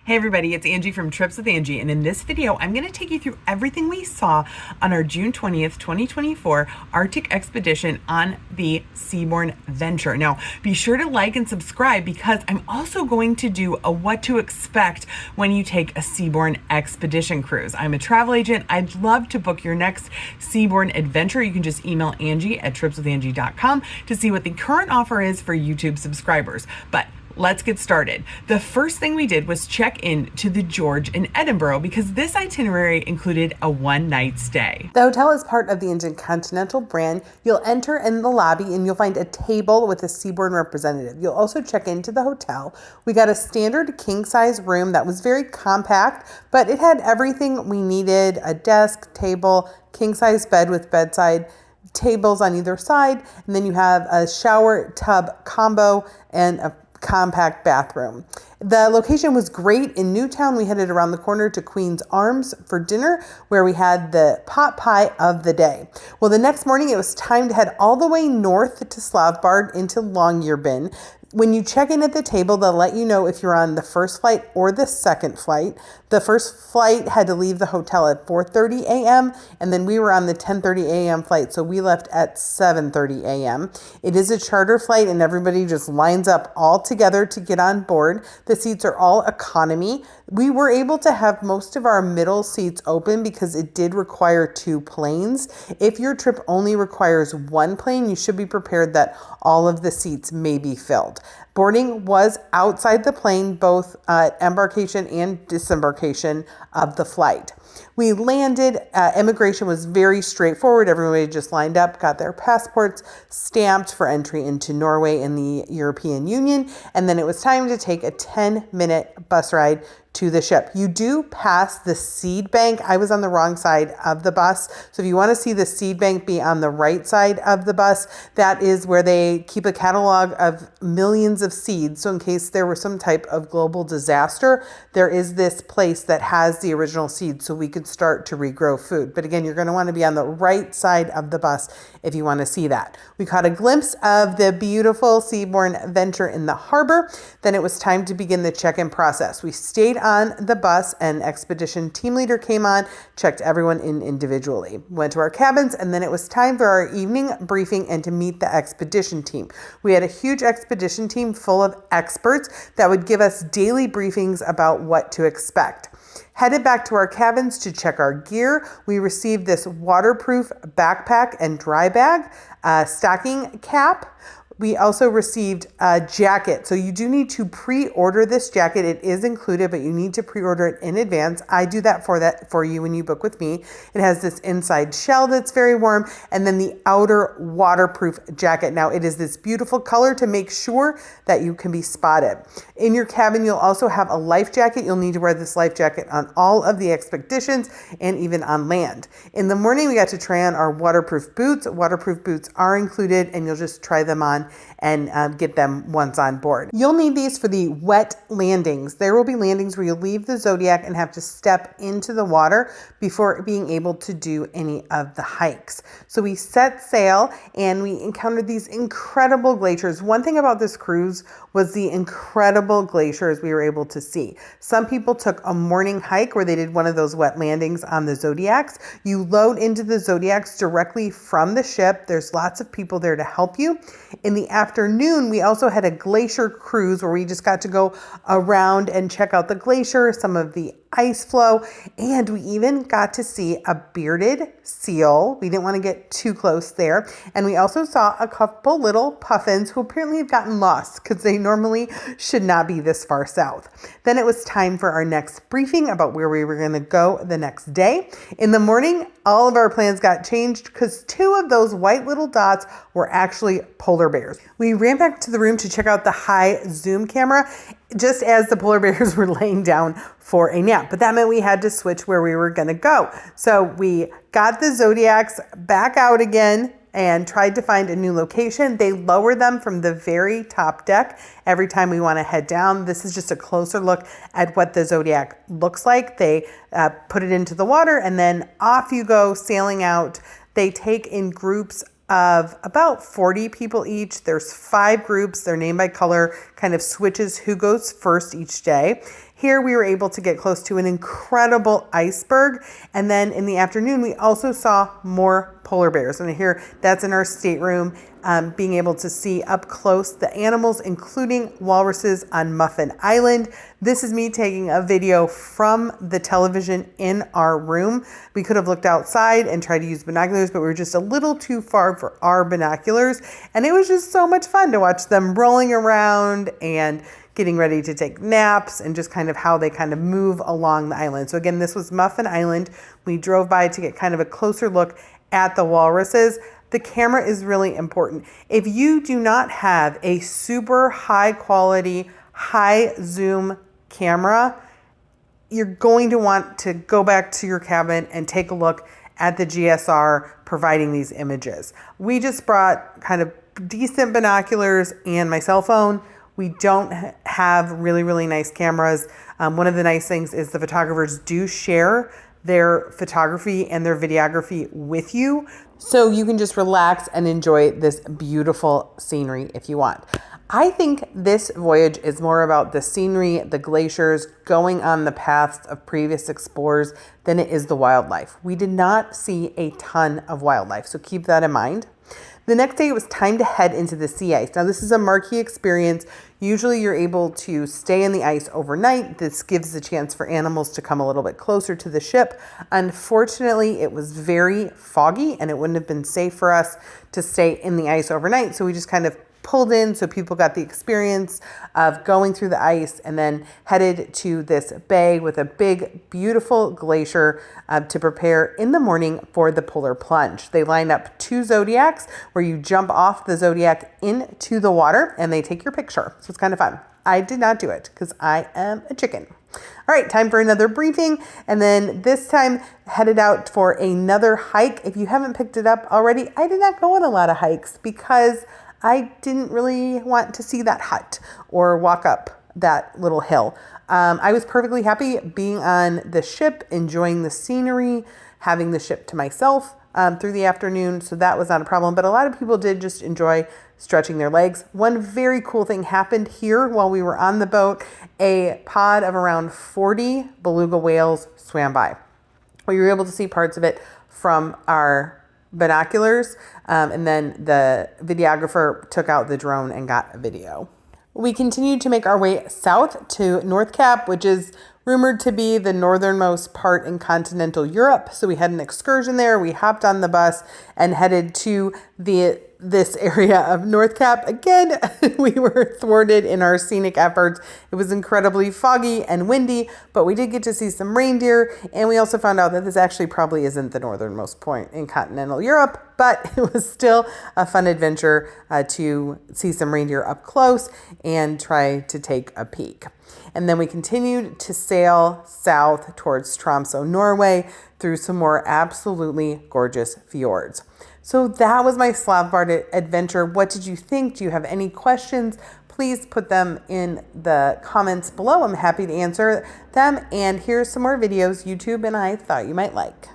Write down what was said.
Hey everybody, it's Angie from Trips with Angie, and in this video, I'm going to take you through everything we saw on our June 20th, 2024 Arctic expedition on the Seabourn Venture. Now, be sure to like and subscribe because I'm also going to do a what to expect when you take a Seabourn expedition cruise. I'm a travel agent. I'd love to book your next Seabourn adventure. You can just email Angie at tripswithangie.com to see what the current offer is for YouTube subscribers. But let's get started. The first thing we did was check in to the George in Edinburgh because this itinerary included a one-night stay. The hotel is part of the Intercontinental brand. You'll enter in the lobby and you'll find a table with a Seabourn representative. You'll also check into the hotel. We got a standard king-size room that was very compact, but it had everything we needed: a desk, table, king-size bed with bedside tables on either side, and then you have a shower tub combo and a compact bathroom. The location was great. In Newtown, we headed around the corner to Queen's Arms for dinner, where we had the pot pie of the day. Well, the next morning, it was time to head all the way north to Svalbard into Longyearbyen. When you check in at the table, they'll let you know if you're on the first flight or the second flight. The first flight had to leave the hotel at 4:30 a.m. and then we were on the 10:30 a.m. flight, so we left at 7:30 a.m. It is a charter flight and everybody just lines up all together to get on board. The seats are all economy. We were able to have most of our middle seats open because it did require 2 planes. If your trip only requires 1 plane, you should be prepared that all of the seats may be filled. Boarding was outside the plane, both at embarkation and disembarkation of the flight. We landed, immigration was very straightforward. Everybody just lined up, got their passports stamped for entry into Norway and the European Union, and then it was time to take a 10-minute bus ride to the ship. You do pass the seed bank. I was on the wrong side of the bus. So if you want to see the seed bank, be on the right side of the bus. That is where they keep a catalog of millions of seeds. So in case there was some type of global disaster, there is this place that has the original seeds so we could start to regrow food. But again, you're going to want to be on the right side of the bus if you want to see that. We caught a glimpse of the beautiful Seabourn Venture in the harbor. Then it was time to begin the check-in process. We stayed on the bus and expedition team leader came on, checked everyone in individually. Went to our cabins, and then it was time for our evening briefing and to meet the expedition team. We had a huge expedition team full of experts that would give us daily briefings about what to expect. Headed back to our cabins to check our gear. We received this waterproof backpack and dry bag, stocking cap. We also received a jacket. So you do need to pre-order this jacket. It is included, but you need to pre-order it in advance. I do that for you when you book with me. It has this inside shell that's very warm, and then the outer waterproof jacket. Now it is this beautiful color to make sure that you can be spotted. In your cabin, you'll also have a life jacket. You'll need to wear this life jacket on all of the expeditions and even on land. In the morning, we got to try on our waterproof boots. Waterproof boots are included, and you'll just try them on and get them once on board. You'll need these for the wet landings. There will be landings where you'll leave the Zodiac and have to step into the water before being able to do any of the hikes. So we set sail and we encountered these incredible glaciers. One thing about this cruise was the incredible glaciers we were able to see. Some people took a morning hike where they did one of those wet landings on the Zodiacs. You load into the Zodiacs directly from the ship. There's lots of people there to help you. In the afternoon, we also had a glacier cruise where we just got to go around and check out the glacier, some of the ice flow, and we even got to see a bearded seal. We didn't want to get too close there. And we also saw a couple little puffins who apparently have gotten lost because they normally should not be this far south. Then it was time for our next briefing about where we were going to go the next day. In the morning, all of our plans got changed because 2 of those white little dots were actually polar bears. We ran back to the room to check out the high zoom camera just as the polar bears were laying down for a nap. But that meant we had to switch where we were going to go. So we got the Zodiacs back out again and tried to find a new location. They lower them from the very top deck every time we want to head down. This is just a closer look at what the Zodiac looks like. They put it into the water and then off you go sailing out. They take in groups of about 40 people each. There's 5 groups. They're named by color, kind of switches who goes first each day. Here we were able to get close to an incredible iceberg. And then in the afternoon, we also saw more polar bears. And here, that's in our stateroom, being able to see up close the animals, including walruses on Muffin Island. This is me taking a video from the television in our room. We could have looked outside and tried to use binoculars, but we were just a little too far for our binoculars. And it was just so much fun to watch them rolling around and getting ready to take naps and just kind of how they kind of move along the island. So again, this was Muffin Island. We drove by to get kind of a closer look at the walruses. The camera is really important. If you do not have a super high quality, high zoom camera, you're going to want to go back to your cabin and take a look at the GSR providing these images. We just brought kind of decent binoculars and my cell phone. We don't have really, really nice cameras. One of the nice things is the photographers do share their photography and their videography with you. So you can just relax and enjoy this beautiful scenery if you want. I think this voyage is more about the scenery, the glaciers, going on the paths of previous explorers than it is the wildlife. We did not see a ton of wildlife, so keep that in mind. The next day, it was time to head into the sea ice. Now, this is a marquee experience. Usually you're able to stay in the ice overnight. This gives the chance for animals to come a little bit closer to the ship. Unfortunately, it was very foggy and it wouldn't have been safe for us to stay in the ice overnight. So we just kind of pulled in so people got the experience of going through the ice and then headed to this bay with a big, beautiful glacier to prepare in the morning for the polar plunge. They lined up 2 zodiacs where you jump off the zodiac into the water and they take your picture. So it's kind of fun. I did not do it because I am a chicken. All right, time for another briefing. And then this time headed out for another hike. If you haven't picked it up already, I did not go on a lot of hikes because I didn't really want to see that hut or walk up that little hill. I was perfectly happy being on the ship, enjoying the scenery, having the ship to myself through the afternoon. So that was not a problem. But a lot of people did just enjoy stretching their legs. One very cool thing happened here while we were on the boat. A pod of around 40 beluga whales swam by. We were able to see parts of it from our binoculars, and then the videographer took out the drone and got a video. We continued to make our way south to North Cap, which is rumored to be the northernmost part in continental Europe. So we had an excursion there. We hopped on the bus and headed to this area of North Cap. Again, we were thwarted in our scenic efforts. It was incredibly foggy and windy, but we did get to see some reindeer. And we also found out that this actually probably isn't the northernmost point in continental Europe, but it was still a fun adventure to see some reindeer up close and try to take a peek. And then we continued to sail south towards Tromsø, Norway, through some more absolutely gorgeous fjords. So that was my Svalbard adventure. What did you think? Do you have any questions? Please put them in the comments below. I'm happy to answer them. And here's some more videos YouTube and I thought you might like.